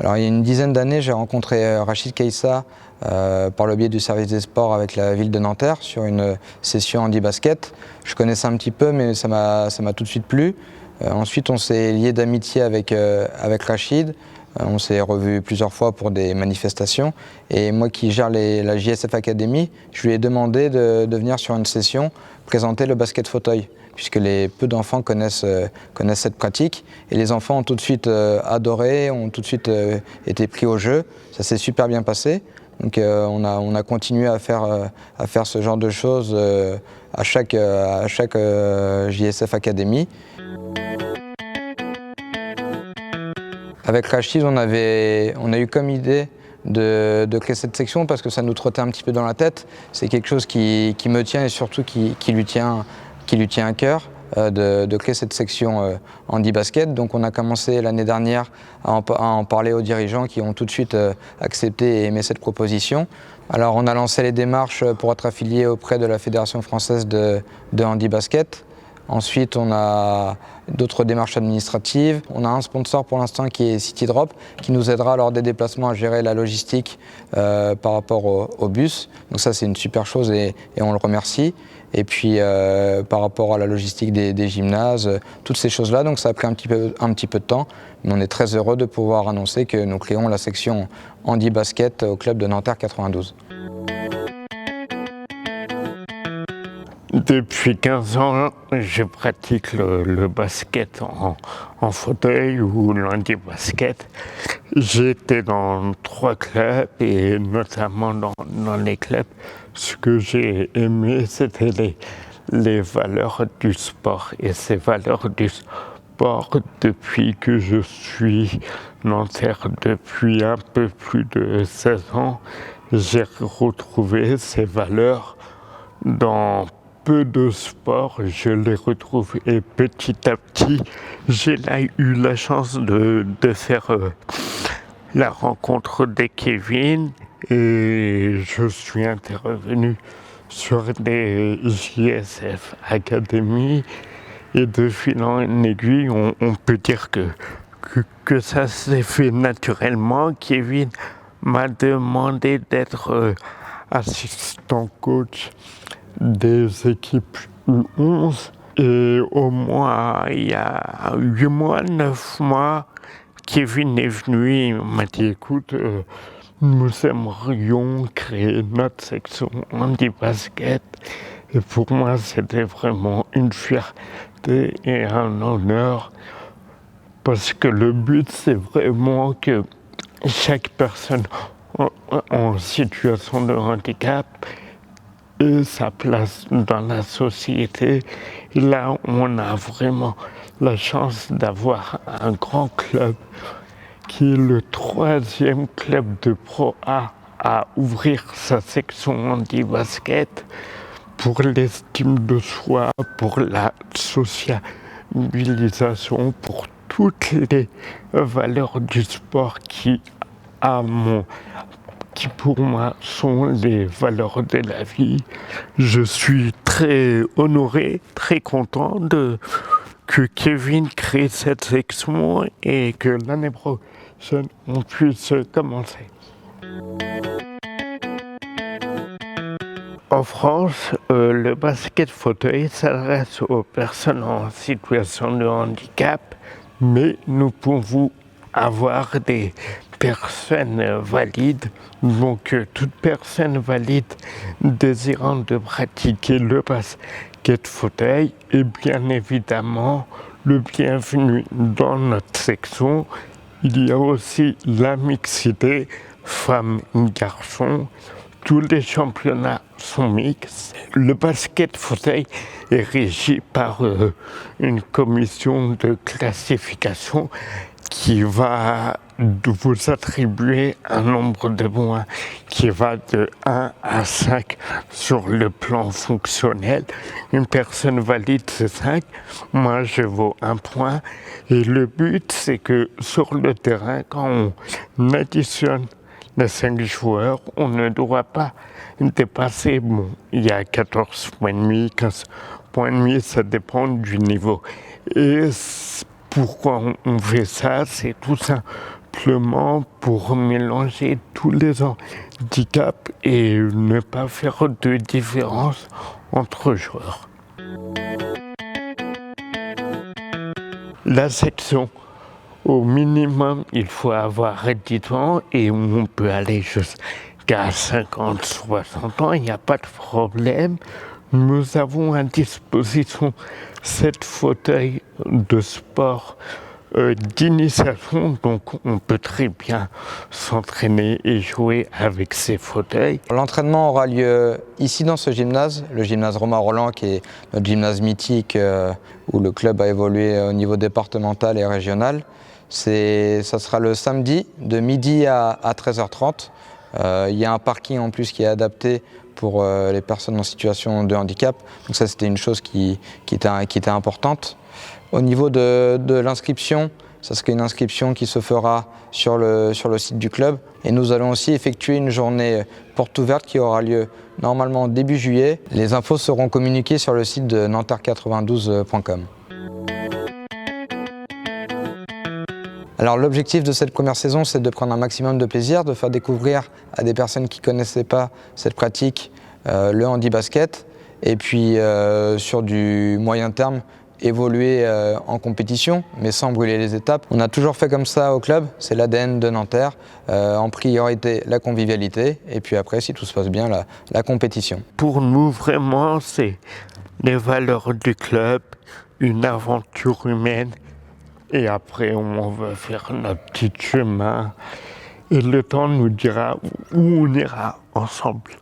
Alors il y a une dizaine d'années, j'ai rencontré Rachid Keïssa par le biais du service des sports avec la ville de Nanterre sur une session handi-basket. Je connaissais un petit peu, mais ça m'a tout de suite plu. Ensuite, on s'est lié d'amitié avec Rachid. On s'est revus plusieurs fois pour des manifestations. Et moi qui gère la JSF Academy, je lui ai demandé de venir sur une session présenter le basket fauteuil, puisque peu d'enfants connaissent cette pratique. Et les enfants ont tout de suite adoré, ont tout de suite été pris au jeu. Ça s'est super bien passé. Donc on a continué à faire ce genre de choses à chaque JSF Academy. Avec Rachid, on a eu comme idée de créer cette section parce que ça nous trottait un petit peu dans la tête. C'est quelque chose qui me tient et surtout qui lui tient à cœur de créer cette section handi-basket. Donc on a commencé l'année dernière à en parler aux dirigeants qui ont tout de suite accepté et aimé cette proposition. Alors on a lancé les démarches pour être affilié auprès de la Fédération française de handi-basket. Ensuite, on a d'autres démarches administratives. On a un sponsor pour l'instant qui est CityDrop, qui nous aidera lors des déplacements à gérer la logistique par rapport au bus. Donc ça, c'est une super chose et on le remercie. Et puis, par rapport à la logistique des gymnases, toutes ces choses-là, donc ça a pris un petit peu de temps. Mais on est très heureux de pouvoir annoncer que nous créons la section handi-basket au club de Nanterre 92. Depuis 15 ans, je pratique le basket en fauteuil ou l'handi-basket. J'ai été dans 3 clubs et notamment dans les clubs, ce que j'ai aimé, c'était les valeurs du sport. Et ces valeurs du sport, depuis que je suis Nanterre, depuis un peu plus de 16 ans, j'ai retrouvé ces valeurs dans peu de sport, je les retrouve et petit à petit, j'ai eu la chance de faire la rencontre de Kevin et je suis intervenu sur des JSF Academy et de fil en aiguille, on peut dire que ça s'est fait naturellement. Kevin m'a demandé d'être assistant coach des équipes U11 et au moins il y a 8 mois, 9 mois, Kevin est venu et m'a dit écoute, nous aimerions créer notre section handi-basket et pour moi c'était vraiment une fierté et un honneur parce que le but c'est vraiment que chaque personne en situation de handicap ait sa place dans la société. Et là, on a vraiment la chance d'avoir un grand club qui est le 3e club de Pro A à ouvrir sa section handi-basket pour l'estime de soi, pour la sociabilisation, pour toutes les valeurs du sport qui pour moi sont les valeurs de la vie. Je suis très honoré, très content que Kevin crée cette section et que l'année prochaine on puisse commencer. En France, le basket fauteuil s'adresse aux personnes en situation de handicap, mais nous pouvons avoir des personnes valides, donc toute personne valide désirant de pratiquer le basket fauteuil est bien évidemment le bienvenu dans notre section. Il y a aussi la mixité femmes-garçons. Tous les championnats sont mixtes. Le basket fauteuil est régi par une commission de classification qui va vous attribuer un nombre de points qui va de 1 à 5 sur le plan fonctionnel. Une personne valide, c'est 5. Moi, je vaux 1 point. Et le but, c'est que sur le terrain, quand on additionne les 5 joueurs, on ne doit pas dépasser, il y a 14 points et demi, 15 points et demi, ça dépend du niveau. Et pourquoi on fait ça? C'est tout simplement pour mélanger tous les handicaps et ne pas faire de différence entre joueurs. La section, au minimum, il faut avoir 10 ans et on peut aller jusqu'à 50, 60 ans, il n'y a pas de problème. Nous avons à disposition 7 fauteuils de sport d'initiation, donc on peut très bien s'entraîner et jouer avec ces fauteuils. L'entraînement aura lieu ici dans ce gymnase, le gymnase Romain Rolland, qui est notre gymnase mythique où le club a évolué au niveau départemental et régional. Ça sera le samedi de midi à 13h30. Il y a un parking en plus qui est adapté pour les personnes en situation de handicap. Donc ça, c'était une chose qui était importante. Au niveau de l'inscription, ça serait une inscription qui se fera sur le site du club. Et nous allons aussi effectuer une journée porte ouverte qui aura lieu normalement début juillet. Les infos seront communiquées sur le site de nanterre92.com. Alors l'objectif de cette première saison, c'est de prendre un maximum de plaisir, de faire découvrir à des personnes qui ne connaissaient pas cette pratique le handi-basket, et puis sur du moyen terme, évoluer en compétition, mais sans brûler les étapes. On a toujours fait comme ça au club, c'est l'ADN de Nanterre, en priorité la convivialité, et puis après, si tout se passe bien, la compétition. Pour nous, vraiment, c'est les valeurs du club, une aventure humaine, et après, on va faire notre petit chemin, et le temps nous dira où on ira ensemble.